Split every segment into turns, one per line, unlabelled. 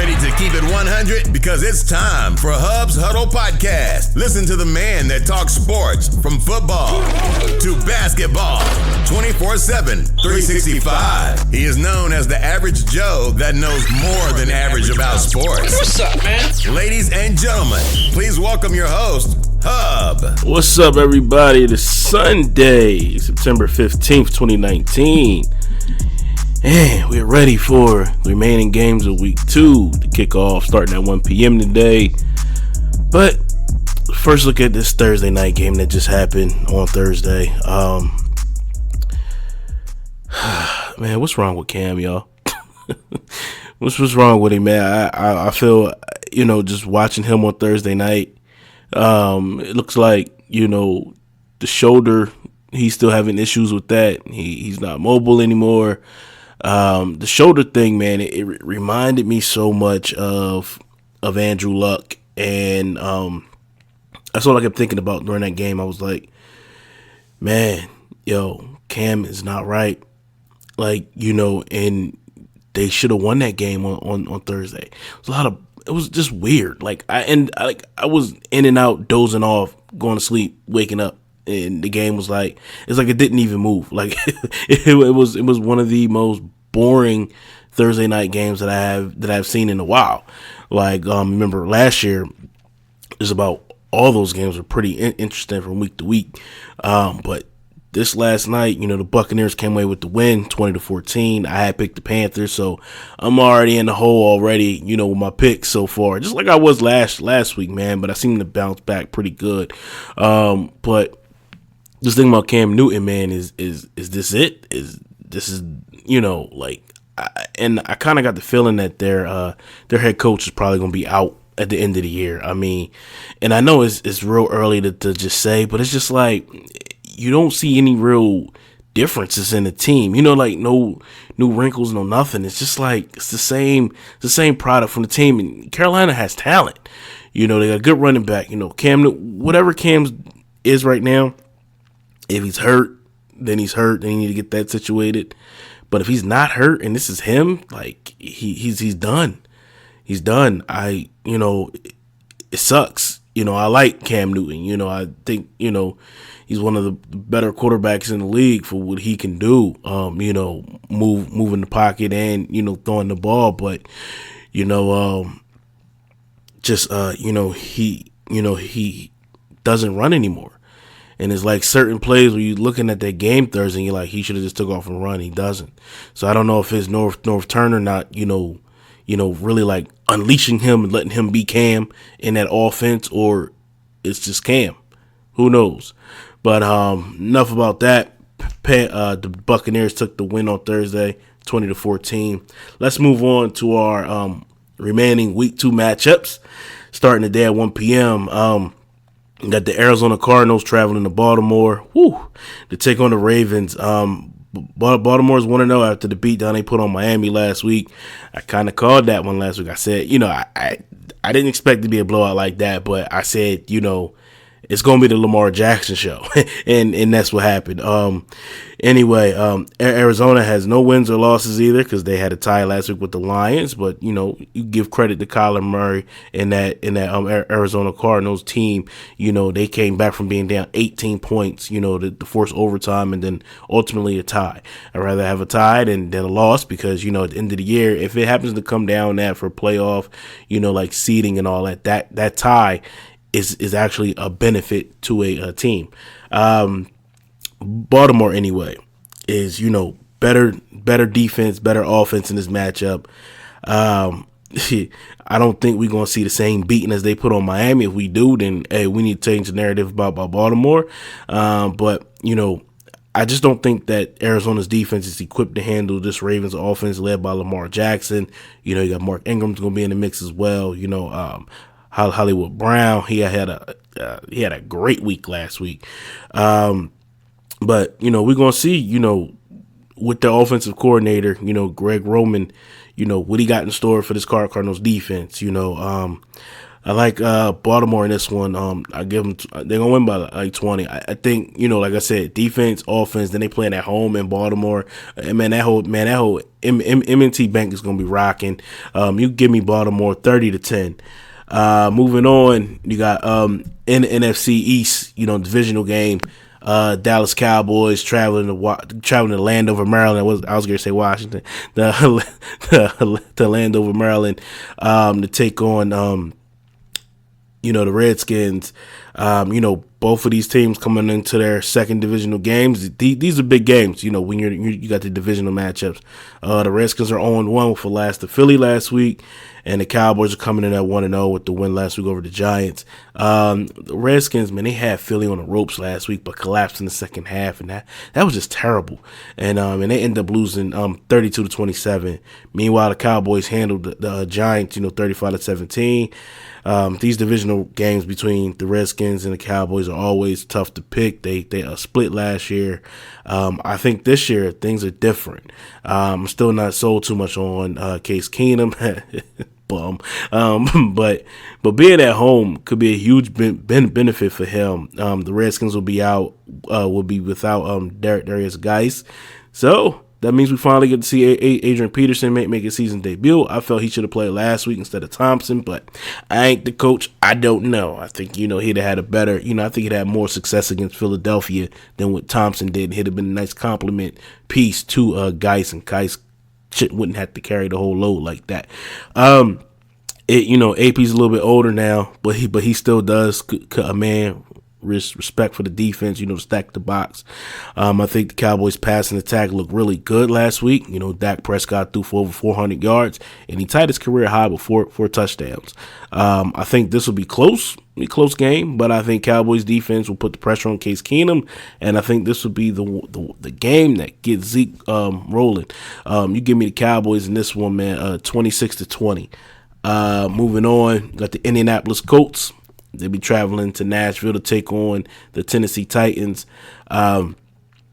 ready to keep it 100? Because it's time for Hub's Huddle Podcast. Listen to the man that talks sports from football to basketball 24/7, 365. He is known as the average Joe that knows more than average about sports.
What's up, man?
Ladies and gentlemen, please welcome your host, Hub.
What's up, everybody? It is Sunday, September 15th, 2019. And we're ready for the remaining games of week 2 to kick off, starting at 1 p.m. today. But first, look at this Thursday night game that just happened on Thursday. Man, what's wrong with Cam, y'all? what's wrong with him, man? I feel, just watching him on Thursday night, it looks like, the shoulder, he's still having issues with that. He's not mobile anymore. The shoulder thing, man, it reminded me so much of Andrew Luck, and that's all I kept thinking about during that game. I was like, man, Cam is not right, and they should have won that game on Thursday. It was just weird. I was in and out, dozing off, going to sleep, waking up. And the game was it's like it didn't even move. It was one of the most boring Thursday night games that I've seen in a while. Remember last year, just about all those games were pretty interesting from week to week. But this last night, the Buccaneers came away with the win, 20-14. I had picked the Panthers, so I'm already in the hole already, with my picks so far. Just like I was last week, man. But I seem to bounce back pretty good. But this thing about Cam Newton, man, is this it? And I kind of got the feeling that their head coach is probably going to be out at the end of the year. I mean, and I know it's real early to just say, but it's just you don't see any real differences in the team. No new wrinkles, no nothing. It's just it's the same product from the team. And Carolina has talent. They got a good running back. Cam, whatever Cam's is right now. If he's hurt, then he's hurt. Then you need to get that situated. But if he's not hurt and this is him, he's done. He's done. It sucks. I like Cam Newton. I think, he's one of the better quarterbacks in the league for what he can do. Move in the pocket and, throwing the ball. But, he doesn't run anymore. And it's certain plays where you're looking at that game Thursday and you're like, he should have just took off and run. He doesn't. So I don't know if it's North Turner not, really unleashing him and letting him be Cam in that offense, or it's just Cam. Who knows? But enough about that. The Buccaneers took the win on Thursday, 20-14. Let's move on to our remaining week 2 matchups, starting today at 1 p.m. Got the Arizona Cardinals traveling to Baltimore to take on the Ravens. Baltimore's 1-0 after the beatdown they put on Miami last week. I kind of called that one last week. I said, I didn't expect it to be a blowout like that, but I said, it's going to be the Lamar Jackson show, and that's what happened. Anyway, Arizona has no wins or losses either because they had a tie last week with the Lions. But you give credit to Kyler Murray and that Arizona Cardinals team. They came back from being down 18 points. To force overtime and then ultimately a tie. I'd rather have a tie than a loss because at the end of the year, if it happens to come down that for playoff, seeding and all that tie is actually a benefit to a team. Baltimore anyway is better defense, better offense in this matchup. I don't think we're gonna see the same beating as they put on Miami. If we do, then we need to change the narrative about Baltimore. But I just don't think that Arizona's defense is equipped to handle this Ravens offense led by Lamar Jackson. You got Mark Ingram's gonna be in the mix as well. Hollywood Brown, he had a great week last week. But we're gonna see, with the offensive coordinator, Greg Roman, what he got in store for this Cardinals defense. I like Baltimore in this one. I give them. They're gonna win by like 20. I think like I said, defense, offense. Then they playing at home in Baltimore. And man, that whole M&T Bank is gonna be rocking. You give me Baltimore 30-10. Moving on, you got in the NFC East, divisional game. Dallas Cowboys traveling to Landover, Maryland. I was going to say Washington. The Landover, Maryland, to take on the Redskins. Both of these teams coming into their second divisional games. These are big games. When you got the divisional matchups. The Redskins are 0-1 for lost to Philly last week, and the Cowboys are coming in at 1-0 with the win last week over the Giants. The Redskins, man, they had Philly on the ropes last week, but collapsed in the second half, and that was just terrible. And they ended up losing 32-27. Meanwhile, the Cowboys handled the Giants, 35-17. These divisional games between the Redskins and the Cowboys are always tough to pick. They split last year. I think this year things are different. I'm still not sold too much on Case Keenum. Bum. But being at home could be a huge benefit for him. The Redskins will be without Darius Geis. So that means we finally get to see Adrian Peterson make his season debut. I felt he should have played last week instead of Thompson, but I ain't the coach. I don't know. I think, he'd have had a better, I think he'd had more success against Philadelphia than what Thompson did. He'd have been a nice compliment piece to Geis, and Geis wouldn't have to carry the whole load like that. AP's a little bit older now, but he still does command respect for the defense, to stack the box. I think the Cowboys passing attack looked really good last week. Dak Prescott threw for over 400 yards, and he tied his career high with four touchdowns. I think this will be close game, but I think Cowboys defense will put the pressure on Case Keenum, and I think this will be the game that gets Zeke rolling. You give me the Cowboys in this one, man, 26-20. Moving on, got the Indianapolis Colts. They'll be traveling to Nashville to take on the Tennessee Titans.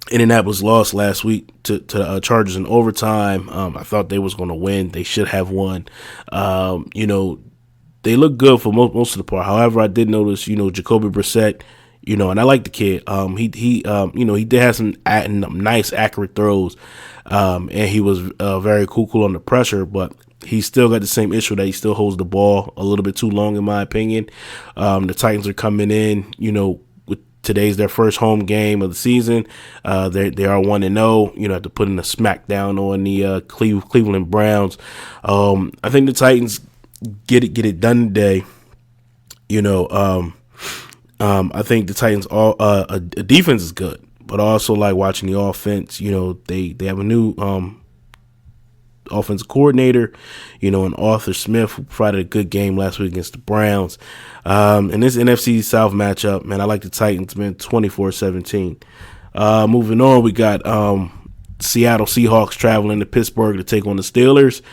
Indianapolis lost last week to the Chargers in overtime. I thought they was going to win. They should have won. They look good for most of the part. However, I did notice, Jacoby Brissett, and I like the kid. He did have some nice, accurate throws, and he was very cool under pressure, but he's still got the same issue that he still holds the ball a little bit too long, in my opinion. The Titans are coming in, with today's their first home game of the season. They are 1-0. Have to put in a smackdown on the Cleveland Browns. I think the Titans get it done today. I think the Titans defense is good, but I also like watching the offense. They have a new offensive coordinator, and Arthur Smith, who provided a good game last week against the Browns. In this NFC South matchup, man, I like the Titans, man, 24-17. Moving on, we got Seattle Seahawks traveling to Pittsburgh to take on the Steelers.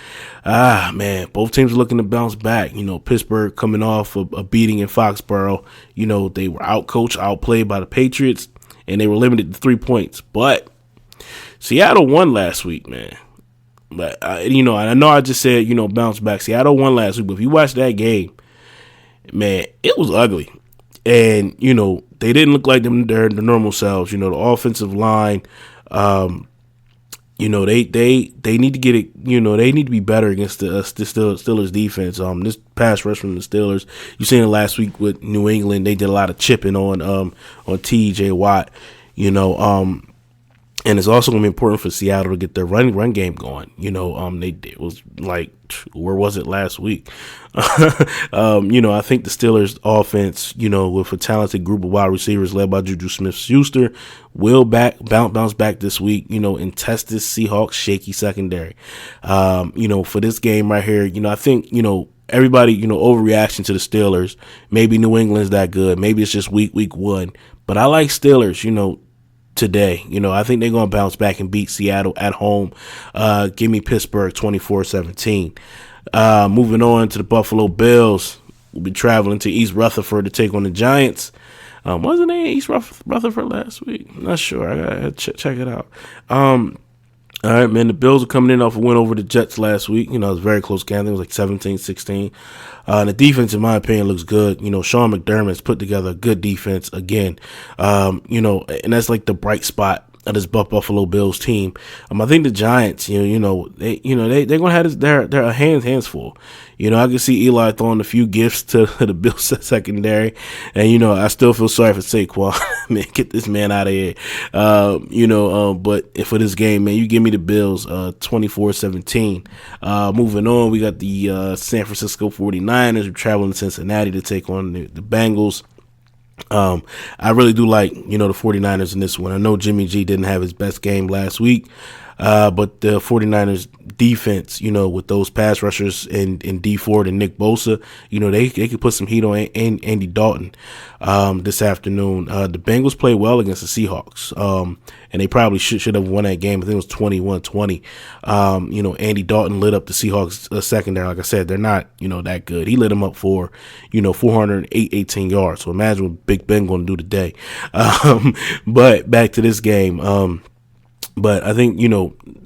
Man, both teams are looking to bounce back. Pittsburgh coming off a beating in Foxborough. They were outcoached, outplayed by the Patriots, and they were limited to 3 points. But Seattle won last week, man. But, I know I just said, bounce back. Seattle won last week, but if you watch that game, man, it was ugly. And, they didn't look like their normal selves. The offensive line, they need to get it, they need to be better against the Steelers defense. This pass rush from the Steelers, you seen it last week with New England. They did a lot of chipping on T.J. Watt, and it's also going to be important for Seattle to get their run game going. It was like, where was it last week? I think the Steelers offense, with a talented group of wide receivers led by Juju Smith-Schuster, will bounce back this week, and test this Seahawks shaky secondary. For this game right here, I think, everybody, overreaction to the Steelers. Maybe New England's that good. Maybe it's just week one. But I like Steelers, today. I think they're going to bounce back and beat Seattle at home. Give me Pittsburgh 24-17. Moving on to the Buffalo Bills. We'll be traveling to East Rutherford to take on the Giants. Wasn't they in East Rutherford last week? I'm not sure. I got to check it out. All right, man. The Bills are coming in off a win over the Jets last week. It was a very close game. I think it was like 17-16. The defense, in my opinion, looks good. Sean McDermott's put together a good defense again. And that's like the bright spot of this Buffalo Bills team. I think the Giants, they're gonna have their hands full. I can see Eli throwing a few gifts to the Bills secondary, and I still feel sorry for Saquon. Man, get this man out of here. But for this game, man, you give me the Bills 24-17. Moving on, we got the San Francisco 49ers. We're traveling to Cincinnati to take on the Bengals. I really do like, the 49ers in this one. I know Jimmy G didn't have his best game last week, but the 49ers defense, with those pass rushers and D Ford and Nick Bosa, they could put some heat on Andy Dalton this afternoon. The Bengals played well against the Seahawks, and they probably should have won that game. I think it was 21-20. Andy Dalton lit up the Seahawks secondary. Like I said, they're not, that good. He lit them up for, 418 yards. So imagine what Big Ben going to do today. But back to this game. But I think,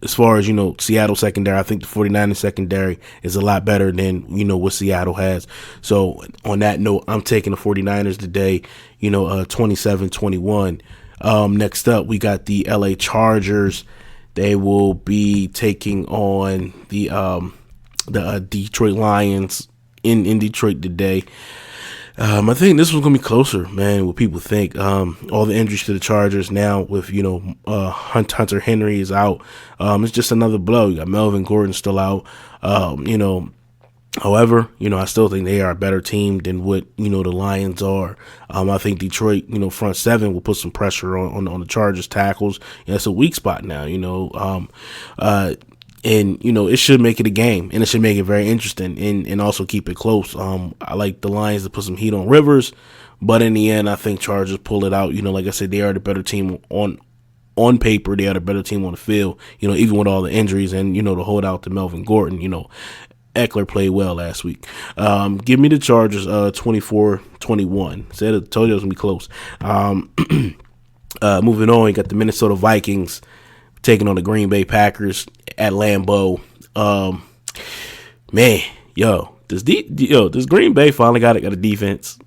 as far as, Seattle secondary, I think the 49ers secondary is a lot better than, what Seattle has. So on that note, I'm taking the 49ers today, 27-21. Next up, we got the LA Chargers. They will be taking on the Detroit Lions in Detroit today. I think this was going to be closer, man, what people think. All the injuries to the Chargers now with, Hunter Henry is out. It's just another blow. You got Melvin Gordon still out. However, I still think they are a better team than what, the Lions are. I think Detroit, front seven will put some pressure on the Chargers tackles. It's a weak spot now, and, it should make it a game, and it should make it very interesting and also keep it close. I like the Lions to put some heat on Rivers, but in the end, I think Chargers pull it out. Like I said, they are the better team on paper. They are the better team on the field, even with all the injuries and, the holdout to Melvin Gordon. Eckler played well last week. Give me the Chargers 24-21. Told you it was going to be close. Moving on, you got the Minnesota Vikings taking on the Green Bay Packers at Lambeau. This Green Bay finally got a defense.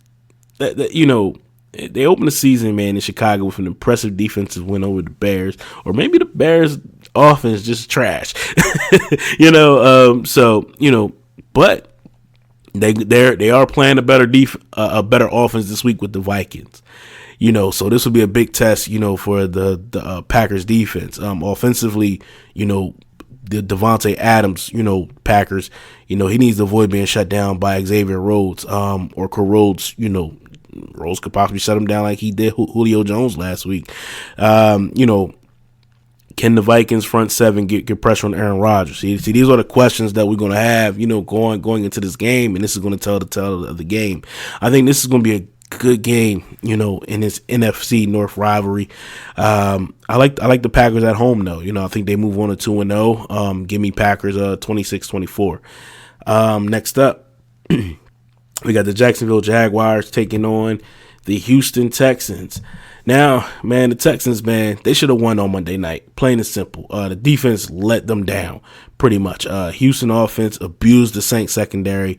They opened the season, man, in Chicago with an impressive defensive win over the Bears, or maybe the Bears' offense just trash. But they are playing a better offense this week with the Vikings. So this will be a big test, for the Packers defense. Offensively, the Devontae Adams, Packers, he needs to avoid being shut down by Xavier Rhodes, or Rhodes, Rhodes could possibly shut him down like he did Julio Jones last week. Can the Vikings front seven get pressure on Aaron Rodgers? See, these are the questions that we're going to have, going into this game, and this is going to tell the tale of the game. I think this is going to be a good game, in this NFC North rivalry. I like the Packers at home though. I think they move on to 2-0. Give me Packers 26-24. Next up, we got the Jacksonville Jaguars taking on the Houston Texans. Now, man, the Texans, man, they should have won on Monday night. Plain and simple. The defense let them down pretty much. Houston offense abused the Saints secondary.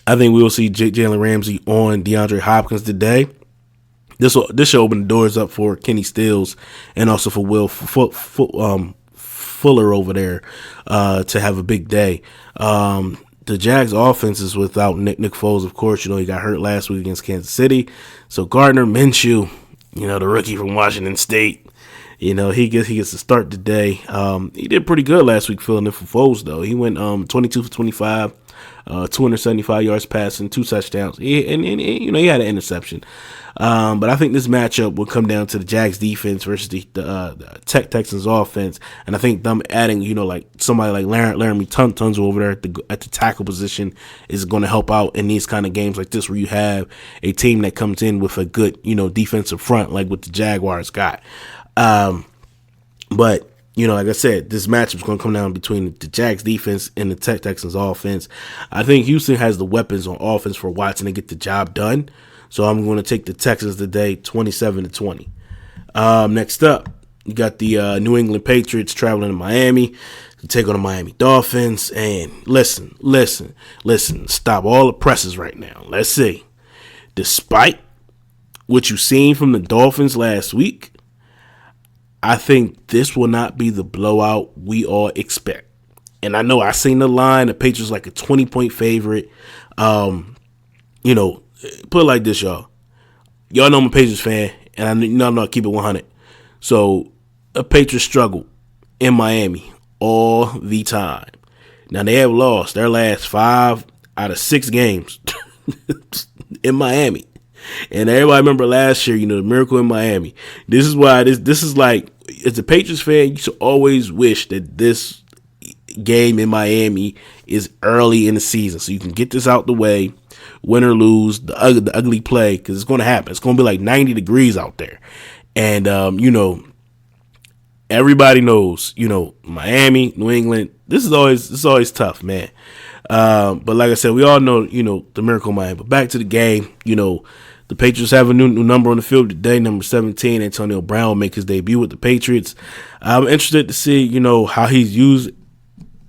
I think we will see Jalen Ramsey on DeAndre Hopkins today. This should open the doors up for Kenny Stills and also for Will Fuller over there to have a big day. The Jags offense is without Nick Foles, of course. He got hurt last week against Kansas City. So Gardner Minshew, the rookie from Washington State, he gets to start today. He did pretty good last week filling in for Foles, though. He went 22 for 25. 275 yards passing, 2 touchdowns. He had an interception. But I think this matchup will come down to the Jags defense versus the Texans offense. And I think them adding, like somebody like Laramie Tunsil over there at the tackle position is going to help out in these kind of games like this, where you have a team that comes in with a good, defensive front, like what the Jaguars got. But like I said, this matchup is going to come down between the Jags defense and the Texans offense. I think Houston has the weapons on offense for Watson to get the job done. So I'm going to take the Texans today, 27-20. Next up, You got the New England Patriots traveling to Miami to take on the Miami Dolphins. And listen, stop all the presses right now. Let's see. Despite what you've seen from the Dolphins last week, I think this will not be the blowout we all expect. And I know I seen the line. The Patriots like a 20-point favorite. Put it like this, y'all. Y'all know I'm a Patriots fan, and I know I keep it 100. So the Patriots struggle in Miami all the time. Now they have lost their last 5 out of 6 games in Miami. And everybody remember last year, the miracle in Miami. This is why this is like, as a Patriots fan, you should always wish that this game in Miami is early in the season so you can get this out the way, win or lose, the ugly play, because it's going to happen. It's going to be like 90 degrees out there. And, everybody knows, Miami, New England, this is always tough, man. But like I said, we all know, the miracle in Miami. But back to the game, the Patriots have a new number on the field today, number 17. Antonio Brown will make his debut with the Patriots. I'm interested to see, how he's used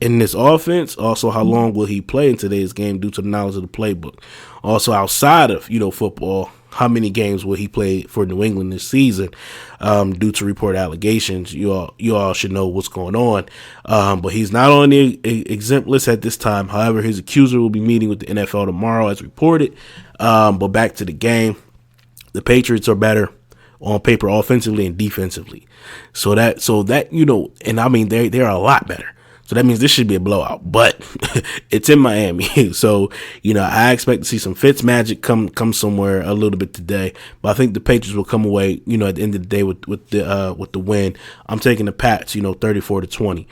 in this offense. Also, how long will he play in today's game due to the knowledge of the playbook? Also, outside of, football, how many games will he play for New England this season due to report allegations? You all should know what's going on. But he's not on the exempt list at this time. However, his accuser will be meeting with the NFL tomorrow as reported. But back to the game, the Patriots are better on paper offensively and defensively. So that and I mean they're a lot better. So that means this should be a blowout, but it's in Miami. So, I expect to see some Fitz magic come somewhere a little bit today, but I think the Patriots will come away, at the end of the day with the win. I'm taking the Pats, 34-20.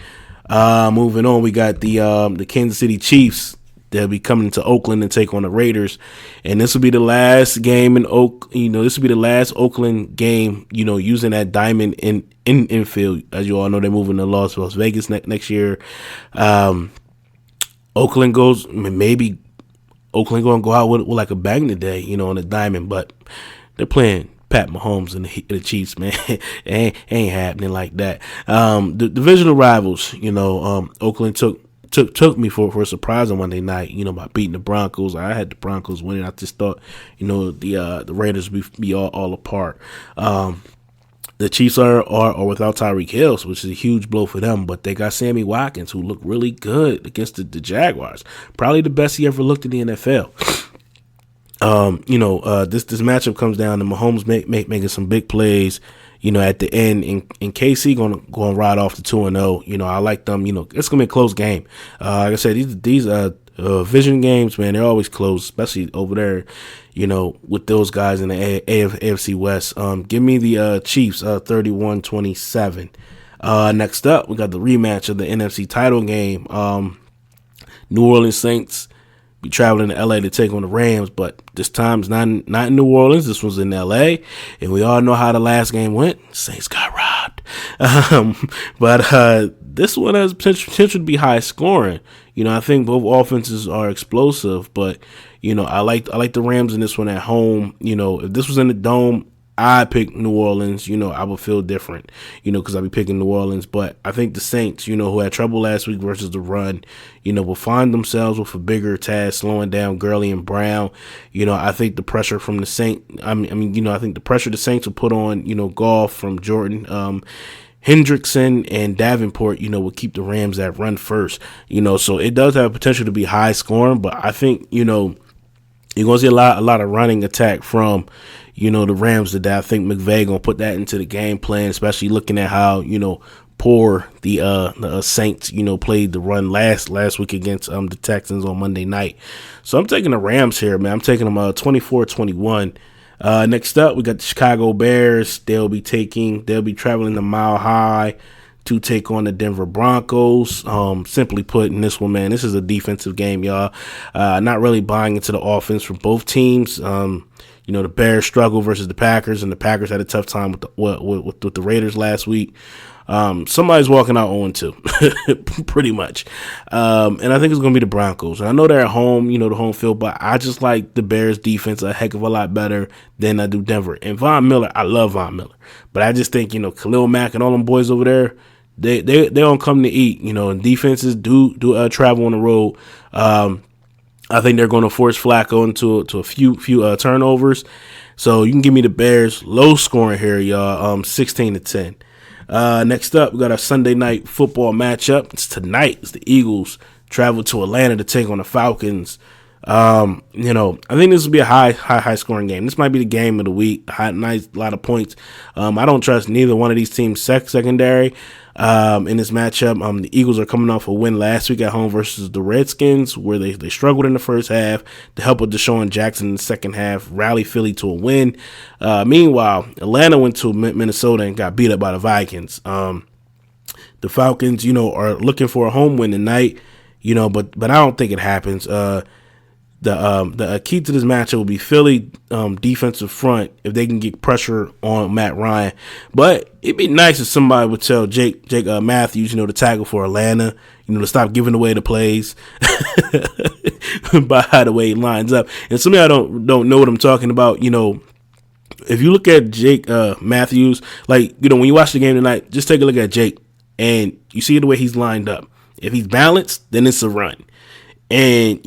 Moving on, we got the Kansas City Chiefs. They'll be coming to Oakland and take on the Raiders. And this will be the last game in this will be the last Oakland game, using that diamond in infield. As you all know, they're moving to Las Vegas next year. Oakland maybe Oakland going to go out with like a bang today, on the diamond, but they're playing Pat Mahomes and the Chiefs, man. It ain't happening like that. The divisional rivals, Oakland took me for a surprise on Monday night, by beating the Broncos. I had the Broncos winning. I just thought, the Raiders would be all apart. The Chiefs are without Tyreek Hill, which is a huge blow for them, but they got Sammy Watkins, who looked really good against the Jaguars. Probably the best he ever looked in the NFL. This matchup comes down to Mahomes making some big plays, at the end, and KC going to ride off to 2-0. I like them. It's going to be a close game. Like I said, these vision games, man, they're always close, especially over there, with those guys in the AFC West. Give me the Chiefs 31-27. Next up, we got the rematch of the NFC title game. New Orleans Saints be traveling to LA to take on the Rams, but this time it's not in New Orleans. This was in LA, and we all know how the last game went. Saints got robbed. But this one has potential to be high scoring. I think both offenses are explosive, but I like the Rams in this one at home. If this was in the Dome, I pick New Orleans. I would feel different, because I'll be picking New Orleans. But I think the Saints, who had trouble last week versus the run, will find themselves with a bigger task, slowing down Gurley and Brown. I think the pressure from the Saints, I think the pressure the Saints will put on, Goff from Jordan, Hendrickson and Davenport, will keep the Rams at run first, so it does have potential to be high scoring, but I think, you're going to see a lot of running attack from, the Rams today. I think McVay going to put that into the game plan, especially looking at how, poor the Saints, played the run last week against the Texans on Monday night. So I'm taking the Rams here, man. I'm taking them 24-21. Next up, we got the Chicago Bears. They'll be traveling to Mile High to take on the Denver Broncos. Simply put, in this one, man, this is a defensive game, y'all. Not really buying into the offense for both teams. The Bears struggle versus the Packers, and the Packers had a tough time with the Raiders last week. Somebody's walking out 0-2, pretty much. And I think it's going to be the Broncos. And I know they're at home, the home field, but I just like the Bears defense a heck of a lot better than I do Denver. And Von Miller, I love Von Miller, but I just think, Khalil Mack and all them boys over there, they don't come to eat, and defenses do travel on the road. I think they're going to force Flacco into a few turnovers. So you can give me the Bears, low scoring here, y'all, 16-10. Next up, we got our Sunday night football matchup. It's tonight. It's the Eagles travel to Atlanta to take on the Falcons. I think this will be a high scoring game. This might be the game of the week. Nice, lot of points. I don't trust neither one of these teams' secondary. In this matchup, the Eagles are coming off a win last week at home versus the Redskins, where they struggled in the first half. The help of Deshaun Jackson in the second half rallied Philly to a win. Meanwhile, Atlanta went to Minnesota and got beat up by the Vikings. The Falcons, are looking for a home win tonight, but I don't think it happens. The key to this matchup will be Philly defensive front if they can get pressure on Matt Ryan. But it'd be nice if somebody would tell Jake Matthews, to tackle for Atlanta, to stop giving away the plays by the way he lines up. And some of y'all don't know what I'm talking about. If you look at Jake Matthews, when you watch the game tonight, just take a look at Jake and you see the way he's lined up. If he's balanced, then it's a run. And,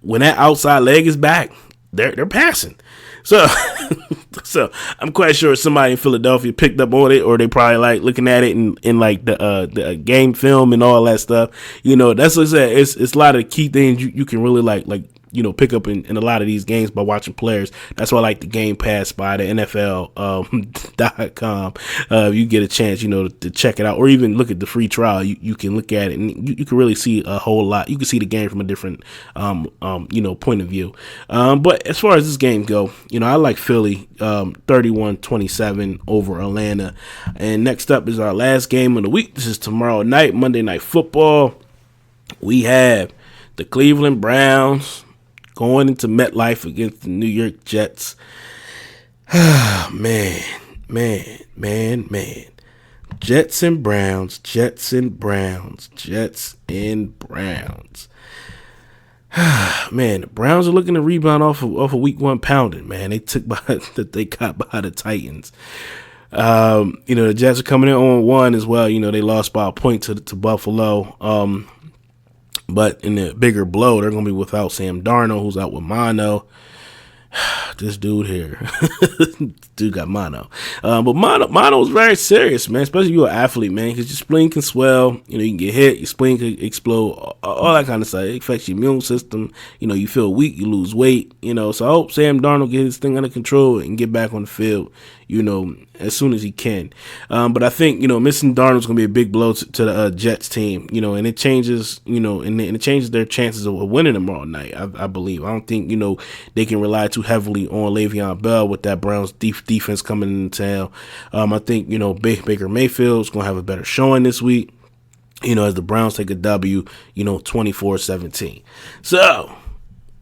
when that outside leg is back, they're passing. So I'm quite sure somebody in Philadelphia picked up on it, or they probably looking at it in the game film and all that stuff. That's what I said. It's a lot of key things you can really pick up in a lot of these games by watching players. That's why I like the Game Pass by the NFL.com. You get a chance, to check it out, or even look at the free trial. You can look at it and you can really see a whole lot. You can see the game from a different, point of view. But as far as this game go, I like Philly 31-27 over Atlanta. And next up is our last game of the week. This is tomorrow night, Monday Night Football. We have the Cleveland Browns going into MetLife against the New York Jets. Man. Jets and Browns. Man, the Browns are looking to rebound off a week one pounding, man. They got by the Titans. The Jets are coming in on 1 as well. They lost by a point to Buffalo. But in the bigger blow, they're going to be without Sam Darnold, who's out with mono. This dude here. Dude got mono. But mono is very serious, man, especially if you're an athlete, man, because your spleen can swell. You can get hit. Your spleen can explode. All that kind of stuff. It affects your immune system. You feel weak. You lose weight. So I hope Sam Darnold get his thing under control and get back on the field, as soon as he can. But I think, missing Darnold's going to be a big blow to the Jets team, and it changes, and it changes their chances of winning tomorrow night, I believe. I don't think, they can rely too heavily on Le'Veon Bell with that Browns defense coming into town. I think, Baker Mayfield's going to have a better showing this week, as the Browns take a W, 24-17. So,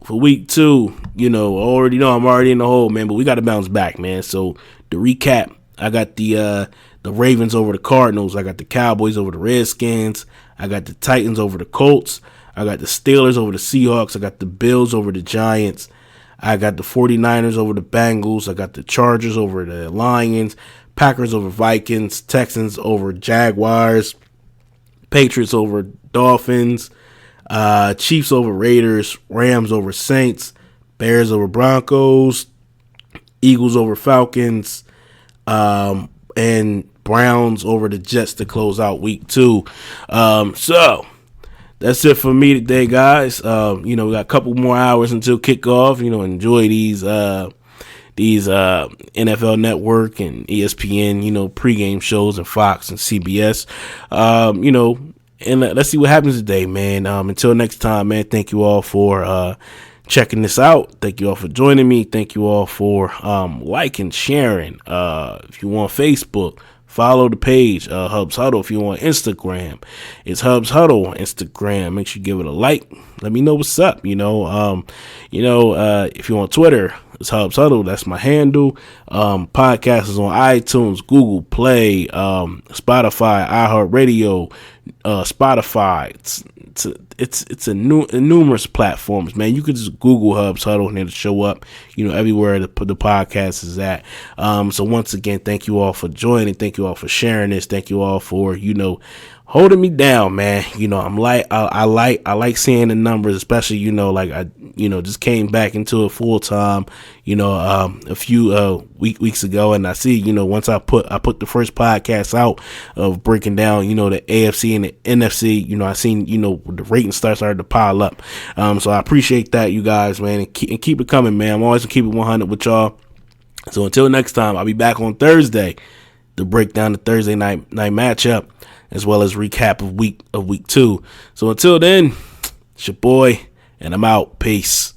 for week 2, I'm already in the hole, man, but we got to bounce back, man. So, to recap, I got the Ravens over the Cardinals. I got the Cowboys over the Redskins. I got the Titans over the Colts. I got the Steelers over the Seahawks. I got the Bills over the Giants. I got the 49ers over the Bengals. I got the Chargers over the Lions. Packers over Vikings. Texans over Jaguars. Patriots over Dolphins. Chiefs over Raiders. Rams over Saints. Bears over Broncos. Eagles over Falcons. And Browns over the Jets to close out week 2. So that's it for me today, guys. We got a couple more hours until kickoff. Enjoy these NFL Network and ESPN, pregame shows and Fox and CBS. And let's see what happens today, man. Until next time, man. Thank you all for checking this out. Thank you all for joining me. Thank you all for liking, sharing. If you want Facebook, follow the page, Hubs Huddle. If you want Instagram, it's Hubs Huddle on Instagram. Make sure you give it a like. Let me know what's up. If you want Twitter, It's Hubs Huddle. That's my handle. Podcast is on iTunes, Google Play, Spotify, iHeartRadio, Spotify. It's a numerous platforms, man. You could just Google Hubs Huddle and it'll show up, everywhere the podcast is at. So once again, thank you all for joining. Thank you all for sharing this. Thank you all for, holding me down, man. I like seeing the numbers, especially, I just came back into it full time, a few weeks ago, and I see, once I put the first podcast out of breaking down, the AFC and the NFC, I seen, the ratings started to pile up. So I appreciate that, you guys, man, and keep it coming, man. I'm always gonna keep it 100 with y'all. So until next time, I'll be back on Thursday to break down the Thursday night matchup, as well as recap of week 2. So until then, it's your boy, and I'm out. Peace.